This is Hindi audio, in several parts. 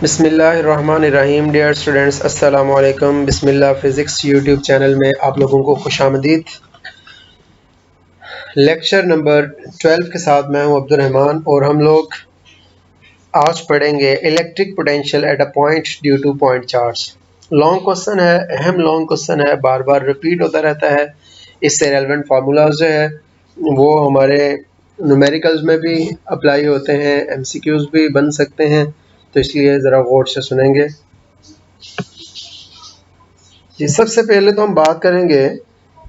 बिस्मिल्लाहिर्रहमानिर्रहीम। डियर स्टूडेंट्स, अस्सलाम वालेकुम। बिस्मिल्लाह फिज़िक्स यूट्यूब चैनल में आप लोगों को खुशामदीद। लेक्चर नंबर 12 के साथ मैं हूं अब्दुल रहमान और हम लोग आज पढ़ेंगे electric potential at a point due two point charge. Long question है, अहम लॉन्ग क्वेश्चन है, बार बार रिपीट होता रहता है। इससे रेलेवेंट फार्मूलाज जो है वो हमारे न्यूमेरिकल्स में भी अप्लाई होते हैं, एमसीक्यूज भी बन सकते हैं, तो इसलिए ज़रा गौर से सुनेंगे। जी, सबसे पहले तो हम बात करेंगे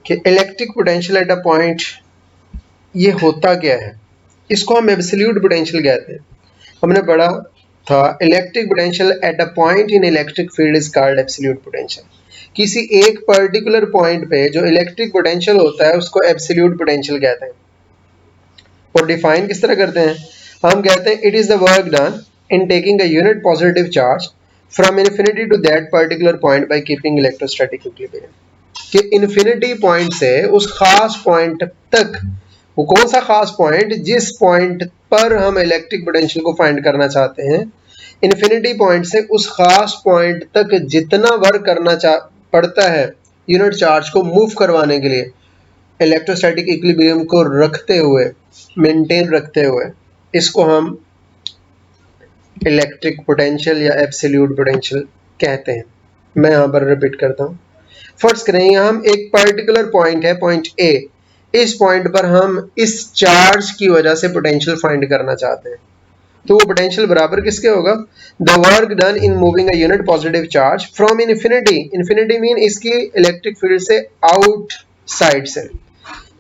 कि electric potential at a point ये होता क्या है। इसको हम एब्सोल्यूट पोटेंशियल कहते हैं। हमने पढ़ा था electric potential at a point in electric field is called absolute potential. किसी एक पर्टिकुलर पॉइंट पे जो इलेक्ट्रिक पोटेंशियल होता है उसको एब्सोल्यूट पोटेंशियल कहते हैं। और डिफाइन किस तरह करते हैं? हम कहते हैं it is the work done in taking a unit positive charge from infinity to that particular point by keeping electrostatic equilibrium. कि इन्फिनिटी पॉइंट से उस खास पॉइंट तक, वो कौन सा खास पॉइंट, जिस पॉइंट पर हम इलेक्ट्रिक पोटेंशियल को फाइंड करना चाहते हैं, इन्फिनिटी पॉइंट से उस खास पॉइंट तक जितना वर्क करना पड़ता है यूनिट चार्ज को मूव करवाने के लिए, इलेक्ट्रोस्टैटिक इक्विलिब्रियम को रखते हुए, मेंटेन रखते हुए, इसको हम इलेक्ट्रिक पोटेंशियल या एब्सोल्यूट पोटेंशियल कहते हैं। मैं यहाँ पर रिपीट करता हूँ। फर्ज करें यहाँ हम एक पर्टिकुलर पॉइंट है, पॉइंट ए, इस पॉइंट पर हम इस चार्ज की वजह से पोटेंशियल फाइंड करना चाहते हैं, तो वो पोटेंशियल बराबर किसके होगा? The work done in moving a unit positive charge from infinity, infinity mean इसकी इलेक्ट्रिक फील्ड से आउटसाइड से,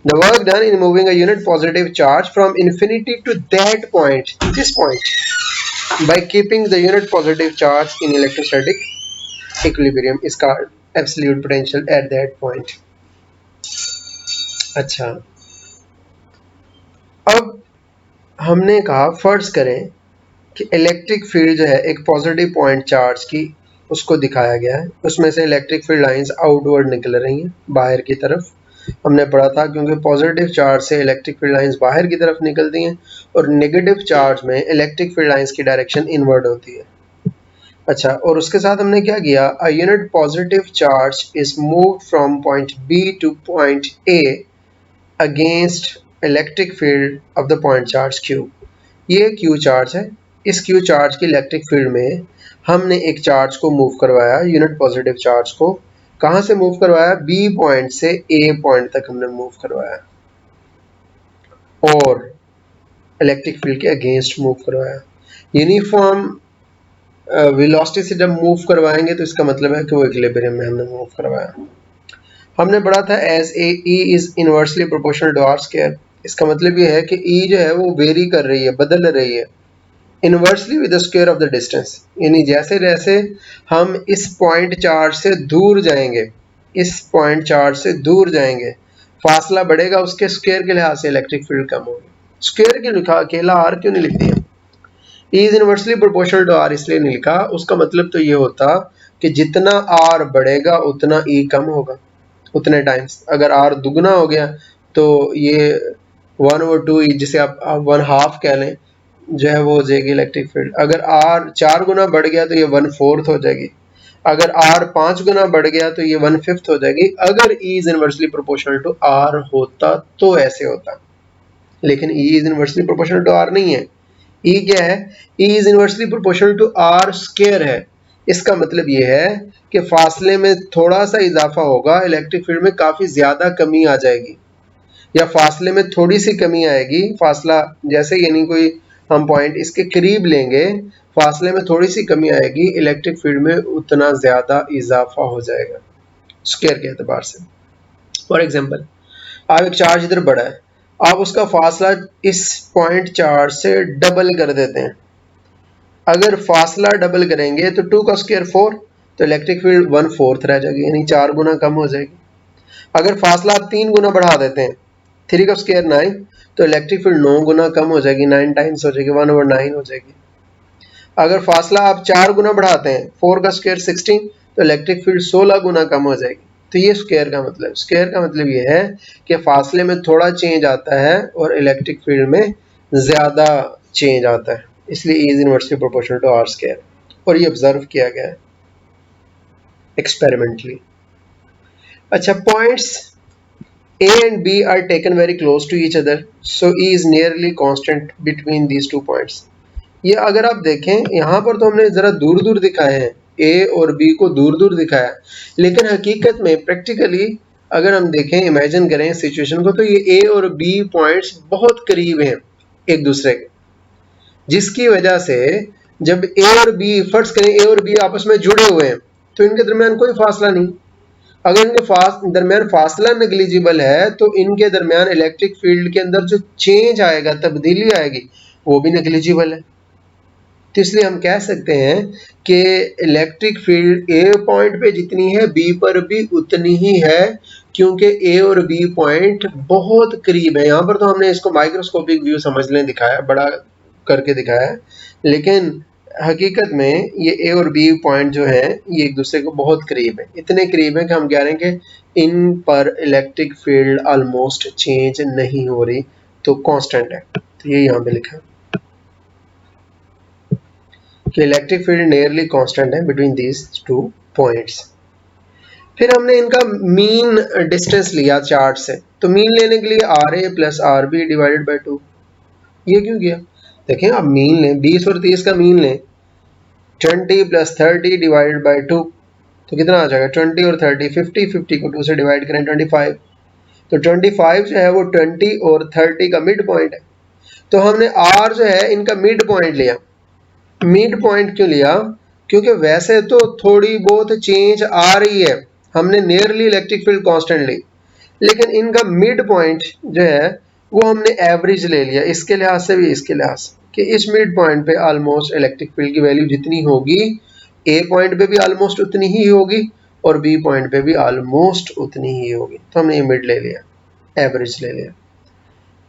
the work done in moving a unit positive charge from infinity to that point, this point, by keeping the unit positive charge in electrostatic equilibrium is called absolute potential at that point। अच्छा, अब हमने कहा फर्ज करें कि इलेक्ट्रिक फील्ड जो है एक पॉजिटिव पॉइंट चार्ज की, उसको दिखाया गया है, उसमें से इलेक्ट्रिक फील्ड लाइंस आउटवर्ड निकल रही हैं बाहर की तरफ। हमने पढ़ा था क्योंकि पॉजिटिव चार्ज से इलेक्ट्रिक फील्ड लाइंस बाहर की तरफ निकलती हैं और नेगेटिव चार्ज में इलेक्ट्रिक फील्ड लाइंस की डायरेक्शन इनवर्ड होती है। अच्छा, और उसके साथ हमने क्या किया? A unit positive charge is moved from point B to point A against electric field of the point charge Q। ये Q चार्ज है। इस Q चार्ज की इलेक्ट्रिक फील्ड में हमने एक चार्ज को मूव करवाया, यूनिट पॉजिटिव चार्ज को। कहाँ से मूव करवाया? B पॉइंट से A पॉइंट तक हमने मूव करवाया और इलेक्ट्रिक फील्ड के अगेंस्ट मूव करवाया। यूनिफॉर्म वेलोसिटी से जब मूव करवाएंगे तो इसका मतलब है कि वो इक्विलिब्रियम में हमने मूव करवाया। हमने पढ़ा था as a E is inversely proportional to R square. इसका मतलब ये है कि ई जो है वो वेरी कर रही है, बदल रही है inversely with the square of the distance, यानी जैसे जैसे हम इस पॉइंट चार्ज से दूर जाएंगे, इस पॉइंट चार्ज से दूर जाएंगे, फासला बढ़ेगा, उसके स्क्वायर के लिहाज से इलेक्ट्रिक फील्ड कम होगी। स्क्वायर क्यों लिखा, अकेला आर क्यों नहीं लिख दिया? E is inversely proportional to R इसलिए नहीं लिखा, उसका मतलब तो ये होता कि जितना आर बढ़ेगा उतना ई कम होगा उतने टाइम्स। अगर आर दुगना हो गया तो ये 1/2 ई, जिसे आप 1/2 कह लें, जो है वो हो जाएगी इलेक्ट्रिक फील्ड। अगर आर 4 गुना बढ़ गया तो ये 1/4 हो जाएगी। अगर आर 5 गुना बढ़ गया तो ये 1/5 हो जाएगी। अगर E is inversely proportional to R होता तो ऐसे होता, लेकिन E is inversely proportional to R नहीं है। ई क्या है? E is inversely proportional to R square है। इसका मतलब ये है कि फासले में थोड़ा सा इजाफा होगा, इलेक्ट्रिक फील्ड में काफ़ी ज़्यादा कमी आ जाएगी, या फासले में थोड़ी सी कमी आएगी। फासला जैसे यानी कोई हम पॉइंट इसके करीब लेंगे, फासले में थोड़ी सी कमी आएगी, इलेक्ट्रिक फील्ड में उतना ज़्यादा इजाफा हो जाएगा स्क्वायर के एतबार से। फॉर एग्जाम्पल, आप एक चार्ज इधर बढ़ा है, आप उसका फासला इस पॉइंट चार्ज से डबल कर देते हैं। अगर फासला डबल करेंगे तो 2 का स्क्वायर 4, तो इलेक्ट्रिक फील्ड 1/4 रह जाएगी, यानी 4 गुना कम हो जाएगी। अगर फासला आप 3 गुना बढ़ा देते हैं, 3 का स्क्वायर 9, तो इलेक्ट्रिक फील्ड 9 गुना कम हो जाएगी, 9 टाइम्स हो जाएगी, 1/9 हो जाएगी। अगर फासला आप 4 गुना बढ़ाते हैं, 4 का स्क्वायर 16, तो इलेक्ट्रिक फील्ड 16 गुना कम हो जाएगी। तो ये स्क्वायर का मतलब ये है कि फासले में थोड़ा चेंज आता है और इलेक्ट्रिक फील्ड में ज़्यादा चेंज आता है, इसलिए E is inversely proportional to R square. और ये ऑब्जर्व किया गया है एक्सपेरिमेंटली। अच्छा, points A and B are taken very close to each other, so E is nearly constant between these two points. ये अगर आप देखें यहाँ पर तो हमने ज़रा दूर दूर दिखाए हैं, A और B को दूर दूर दिखाया, लेकिन हकीकत में प्रैक्टिकली अगर हम देखें, इमेजिन करें सिचुएशन को, तो ये A और B पॉइंट्स बहुत करीब हैं एक दूसरे के, जिसकी वजह से जब A और B, फर्ज करें A और B आपस में जुड़े हुए हैं, तो इनके दरमियान कोई फासला नहीं। अगर इनके दरमियान फासला नेग्लिजिबल है तो इनके दरमियान इलेक्ट्रिक फील्ड के अंदर जो चेंज आएगा, तब्दीली आएगी, वो भी नेग्लिजिबल है। तो इसलिए हम कह सकते हैं कि इलेक्ट्रिक फील्ड ए पॉइंट पे जितनी है बी पर भी उतनी ही है, क्योंकि ए और बी पॉइंट बहुत करीब है। यहाँ पर तो हमने इसको माइक्रोस्कोपिक व्यू समझ लें दिखाया, बड़ा करके दिखाया है, लेकिन हकीकत में ये ए और बी पॉइंट जो है ये एक दूसरे को बहुत करीब है, इतने करीब है कि हम कह रहे हैं कि इन पर इलेक्ट्रिक फील्ड ऑलमोस्ट चेंज नहीं हो रही, तो कांस्टेंट है। तो ये यहाँ पे लिखा है कि इलेक्ट्रिक फील्ड नियरली कांस्टेंट है बिटवीन दीज टू पॉइंट्स। फिर हमने इनका मीन डिस्टेंस लिया चार्ट से, तो मीन लेने के लिए R A plus R B divided by 2। ये क्यों किया? देखें, अब मीन लें, 20 और 30 का मीन लें, 20 प्लस 30 डिवाइडेड बाई 2, तो कितना आ जाएगा? 20 और 30, 50, 50 को 2 से डिवाइड करें 25, तो 25 जो है वो 20 और 30 का मिड पॉइंट है। तो हमने आर जो है इनका मिड पॉइंट लिया। मिड पॉइंट क्यों लिया? क्योंकि वैसे तो थोड़ी बहुत चेंज आ रही है, हमने नियरली इलेक्ट्रिक फील्ड कांस्टेंट ली, लेकिन इनका मिड पॉइंट जो है वो हमने एवरेज ले लिया, इसके लिहाज से भी इसके लिहाज से, कि इस मिड पॉइंट पे ऑलमोस्ट इलेक्ट्रिक फील्ड की वैल्यू जितनी होगी ए पॉइंट पे भी ऑलमोस्ट उतनी ही होगी और बी पॉइंट पे भी ऑलमोस्ट उतनी ही होगी। तो हमने ये मिड ले लिया, एवरेज ले लिया।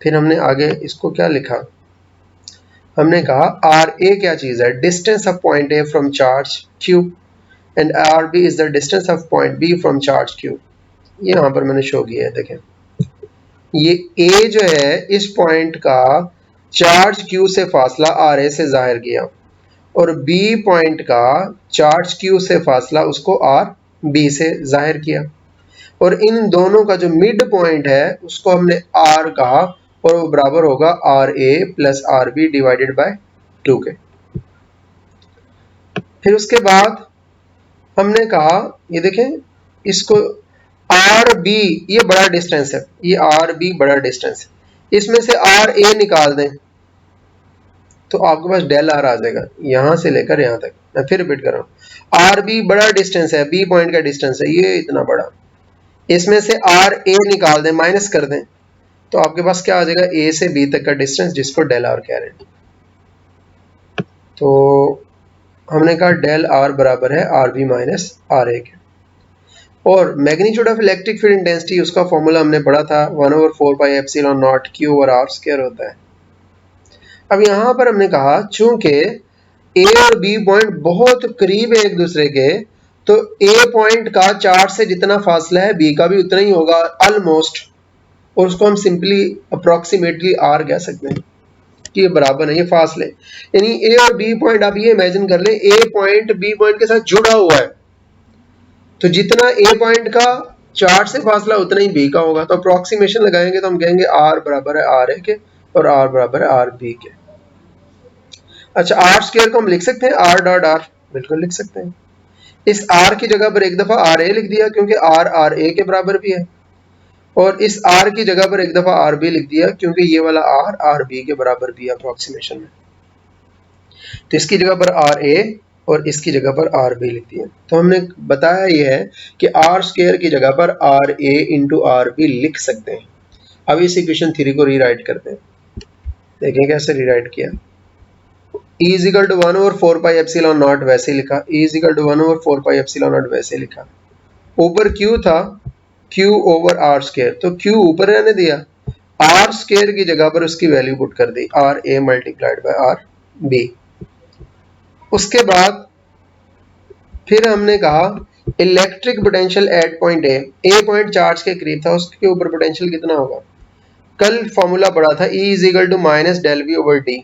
फिर हमने आगे इसको क्या लिखा? हमने कहा आर ए क्या चीज़ है? Distance of point A from charge Q, and R B is the distance of point B from charge Q. ये यहाँ पर मैंने शो किया है, देखें, ये ए जो है इस पॉइंट का चार्ज क्यू से फासला आर ए से जाहिर किया, और बी पॉइंट का चार्ज क्यू से फासला उसको आर बी से जाहिर किया, और इन दोनों का जो मिड पॉइंट है उसको हमने आर कहा, और वो बराबर होगा R A plus R B divided by 2 के। फिर उसके बाद हमने कहा, ये देखें, इसको आर बी, ये बड़ा डिस्टेंस है, ये आर बी बड़ा डिस्टेंस है, इसमें से आर ए निकाल दें तो आपके पास डेल आर आ जाएगा, यहां से लेकर यहां तक। मैं फिर रिपीट कर रहा हूं, आर बी बड़ा डिस्टेंस है, बी पॉइंट का डिस्टेंस है ये इतना बड़ा, इसमें से आर ए निकाल दें, माइनस कर दें, तो आपके पास क्या आ जाएगा? ए से बी तक का डिस्टेंस, जिसको डेल आर कह रहे हैं। तो हमने कहा डेल आर बराबर है R B minus R A के। और magnitude of electric field intensity, उसका फॉर्मूला हमने पढ़ा था, 1/4 pi epsilon naught Q over R square होता है। अब यहाँ पर हमने कहा चूंकि ए और बी पॉइंट बहुत करीब है एक दूसरे के, तो ए पॉइंट का चार्ज से जितना फासला है बी का भी उतना ही होगा ऑलमोस्ट, और उसको हम सिंपली अप्रोक्सीमेटली आर कह सकते हैं कि ये बराबर है, ये फासले, यानी ए और बी पॉइंट, आप ये इमेजिन कर लें ए पॉइंट बी पॉइंट के साथ जुड़ा हुआ है, तो जितना ए पॉइंट का चार्ज से फासला उतना ही बी का होगा। तो अप्रोक्सीमेशन लगाएंगे तो हम कहेंगे आर बराबर है आर ए के और आर बराबर है आर बी के। अच्छा, आर स्क्वायर को हम लिख सकते हैं आर डॉट आर, बिल्कुल लिख सकते हैं। इस आर की जगह पर एक दफा आर ए लिख दिया क्योंकि आर आर ए के बराबर भी है, और इस आर की जगह पर एक दफा आर बी लिख दिया क्योंकि ये वाला आर आर बी के बराबर भी है अप्रोक्सीमेशन में। तो इसकी जगह पर आर ए और इसकी जगह पर आर बी लिख दिया। तो हमने बताया ये है कि आर स्क्वायर की जगह पर R A into R B लिख सकते हैं। अब इस इक्वेशन थ्री को रीराइट करते हैं, देखें कैसे रीराइट किया। E is equal to 1/4 pi epsilon not वैसे लिखा, E is equal to 1/4 pi epsilon not वैसे लिखा। ऊपर Q था, Q ओवर आर स्क्वायर, तो Q ऊपर रहने दिया, आर स्क्वायर की जगह पर उसकी वैल्यू पुट कर दी, R A multiplied by R B. उसके बाद फिर हमने कहा electric potential at point A point charge के करीब था, उसके ऊपर पोटेंशियल कितना होगा? कल फॉर्मूला पढ़ा था, E is equal to minus del V over D,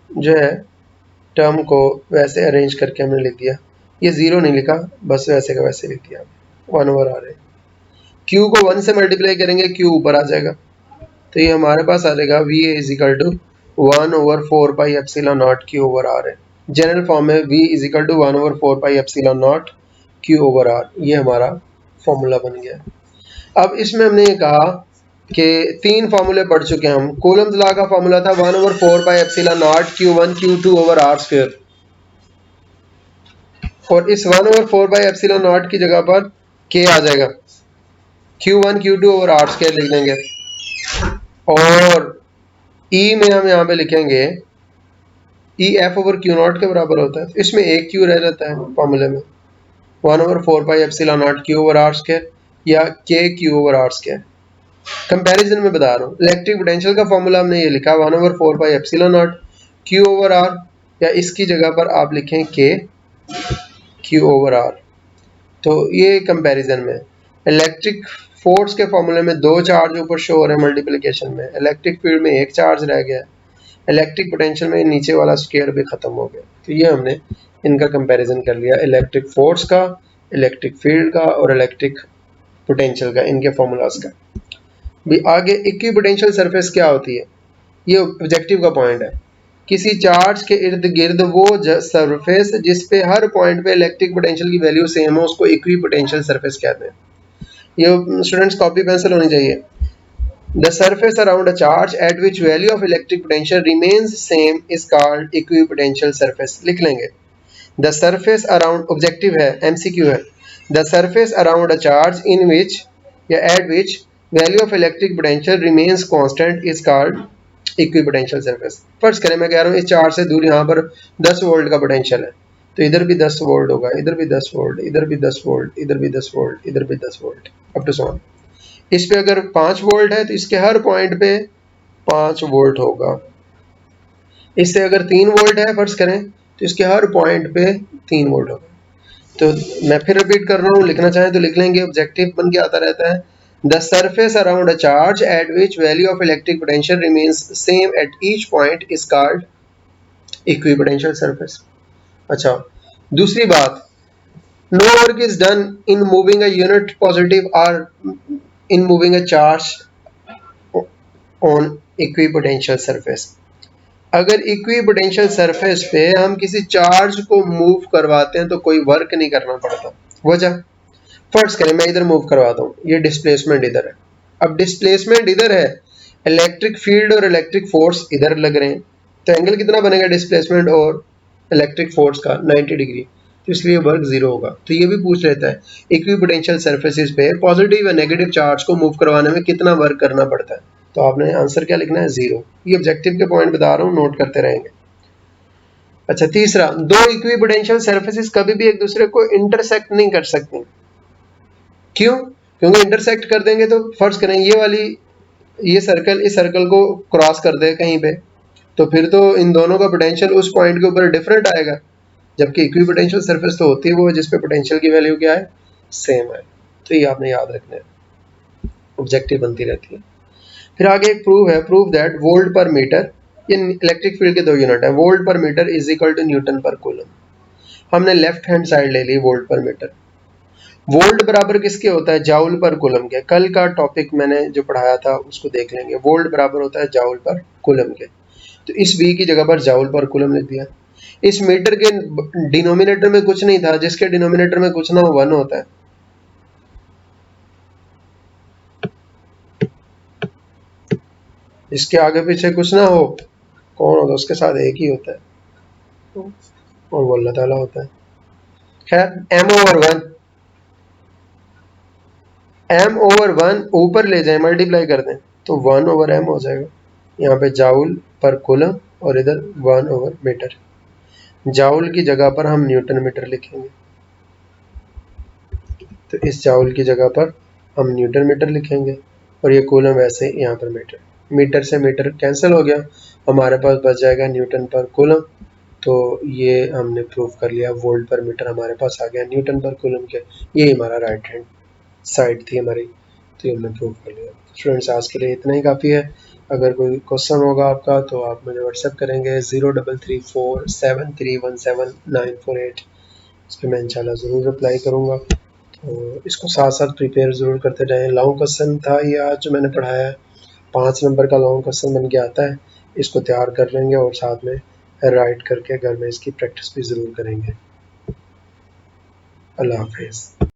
जो है टर्म को वैसे अरेंज करके हमने लिख दिया, ये 0 नहीं लिखा, बस वैसे का वैसे लिख दिया, 1/r है। q को 1 से मल्टीप्लाई करेंगे, q ऊपर आ जाएगा, तो ये हमारे पास आ जाएगा VA is equal to 1/4 pi epsilon naught Q over R है। जनरल फॉर्म में V is equal to 1/4 pi epsilon naught Q over R, ये हमारा फॉर्मूला बन गया। अब इसमें हमने ये कहा कि 3 फार्मूले पढ़ चुके हैं हम। कूलम्स लॉ का फार्मूला था 1/4 pi epsilon not Q1 Q2 over R square, और इस 1/4 पाई एप्सिलॉन नॉट की जगह पर K आ जाएगा, Q1 Q2 over R square लिख देंगे, और E में हम यहाँ पे लिखेंगे E F over Q not के बराबर होता है, इसमें एक Q रह जाता है फॉर्मूले में, 1/4 pi epsilon naught Q over R square या K Q over R square. Comparison में बता रहा हूँ, इलेक्ट्रिक पोटेंशियल का फॉर्मूला हमने ये लिखा 1/4 pi epsilon naught Q over R, या इसकी जगह पर आप लिखें K Q ओवर R। तो ये कंपैरिजन में इलेक्ट्रिक फोर्स के फॉर्मूले में 2 चार्ज ऊपर शो हो रहे हैं मल्टीप्लिकेशन में, इलेक्ट्रिक फील्ड में 1 चार्ज रह गया, इलेक्ट्रिक पोटेंशियल में नीचे वाला स्क्वायर भी खत्म हो गया। तो ये हमने इनका कंपैरिजन कर लिया, इलेक्ट्रिक फोर्स का, इलेक्ट्रिक फील्ड का और इलेक्ट्रिक पोटेंशियल का, इनके फॉर्मूलाज का भी। आगे इक्विपोटेंशियल सरफेस क्या होती है, ये ऑब्जेक्टिव का पॉइंट है। किसी चार्ज के इर्द गिर्द वो सरफेस जिस पे हर पॉइंट पे इलेक्ट्रिक पोटेंशियल की वैल्यू सेम हो, उसको इक्विपोटेंशियल सरफेस कहते हैं। ये स्टूडेंट्स कॉपी पेंसिल होनी चाहिए। The surface around a charge at which value of electric potential remains same is called equipotential surface। लिख लेंगे। The surface around, ऑब्जेक्टिव है, MCQ है। The surface around a charge in which या at which value of electric potential remains constant is called equipotential surface। फर्ज करें मैं कह रहा हूँ इस चार्ज से दूर यहाँ पर 10 वोल्ट का पोटेंशियल है, तो इधर भी 10 वोल्ट होगा, इधर भी 10 वोल्ट, इधर भी 10 वोल्ट, इधर भी 10 वोल्ट, इधर भी 10 volt, up to so on. इस पे अगर 5 वोल्ट है तो इसके हर पॉइंट पे 5 वोल्ट होगा। इससे अगर 3 वोल्ट है फर्ज करें तो इसके हर पॉइंट पे 3 वोल्ट होगा। तो मैं फिर रिपीट कर रहा हूँ, लिखना चाहें तो लिख लेंगे, ऑब्जेक्टिव बन के आता रहता है। The surface around a charge at which value of electric potential remains same at each point is called equipotential surface. अच्छा, दूसरी बात, no work is done in moving a unit positive और in moving a charge on equipotential surface. अगर इक्विपोटेंशियल सरफेस पे हम किसी चार्ज को मूव करवाते हैं तो कोई वर्क नहीं करना पड़ता। वजह, फर्ज करें मैं इधर मूव करवाता हूँ, ये डिस्प्लेसमेंट इधर है। अब डिस्प्लेसमेंट इधर है, इलेक्ट्रिक फील्ड और इलेक्ट्रिक फोर्स इधर लग रहे हैं, तो एंगल कितना बनेगा डिस्प्लेसमेंट और इलेक्ट्रिक फोर्स का, 90 डिग्री, तो इसलिए वर्क 0 होगा। तो ये भी पूछ लेता है इक्विपोटेंशियल सरफेसेस पे पॉजिटिव या नेगेटिव चार्ज को मूव करवाने में कितना वर्क करना पड़ता है, तो आपने आंसर क्या लिखना है, 0। ये ऑब्जेक्टिव के पॉइंट बता रहा हूँ, नोट करते रहेंगे। अच्छा, तीसरा, दो इक्विपोटेंशियल सरफेसेस कभी भी एक दूसरे को इंटरसेक्ट नहीं कर सकती। क्यों? क्योंकि इंटरसेक्ट कर देंगे तो फर्ज करें ये वाली, ये सर्कल इस सर्कल को क्रॉस कर दे कहीं पे, तो फिर तो इन दोनों का पोटेंशियल उस पॉइंट के ऊपर डिफरेंट आएगा, जबकि इक्विपोटेंशियल सरफेस तो होती है वो जिस पे पोटेंशियल की वैल्यू क्या है, सेम है। तो ये आपने याद रखना है, ऑब्जेक्टिव बनती रहती है। फिर आगे एक प्रूव है, prove that volt per metre, ये इलेक्ट्रिक फील्ड के 2 यूनिट है, volt per metre is equal to newton per coulomb. हमने लेफ्ट हैंड साइड ले ली वोल्ट पर मीटर। वोल्ट बराबर किसके होता है, जाउल पर कूलम के। कल का टॉपिक मैंने जो पढ़ाया था उसको देख लेंगे, वोल्ट बराबर होता है जाउल पर कूलम के। तो इस V की जगह पर जाउल पर कूलम लिख दिया। इस मीटर के डिनोमिनेटर में कुछ नहीं था, जिसके डिनोमिनेटर में कुछ ना हो 1 होता है। इसके आगे पीछे कुछ ना हो, कौन होता है, उसके साथ एक ही होता है, और वो अल्लाह ताला होता है। खैर, m/1 ऊपर ले जाए, मल्टीप्लाई कर दें तो 1/m हो जाएगा। यहाँ पे जाउल पर कूलम और इधर 1/मीटर। जाउल की जगह पर हम न्यूटन मीटर लिखेंगे, तो इस जाउल की जगह पर हम न्यूटन मीटर लिखेंगे, और ये कूलम वैसे यहाँ पर मीटर। मीटर से मीटर कैंसिल हो गया, हमारे पास बच जाएगा न्यूटन पर कूलम। तो ये हमने प्रूव कर लिया, वोल्ट पर मीटर हमारे पास आ गया न्यूटन पर कूलम के। ये हमारा राइट हैंड साइड थी हमारी। तो ये हमने प्रूव कर लिया। स्टूडेंट्स आज के लिए इतना ही काफ़ी है। अगर कोई क्वेश्चन होगा आपका तो आप मुझे व्हाट्सएप करेंगे 033473174948। इस पर मैं इंशाल्लाह ज़रूर रिप्लाई करूँगा। तो इसको साथ साथ प्रिपेयर ज़रूर करते जाएँ। लॉन्ग क्वेश्चन था ये आज जो मैंने पढ़ाया है, 5 नंबर का लॉन्ग क्वेश्चन बन के आता है। इसको तैयार कर लेंगे और साथ में राइट करके घर में इसकी प्रैक्टिस भी ज़रूर करेंगे। अल्लाह हाफ़िज़।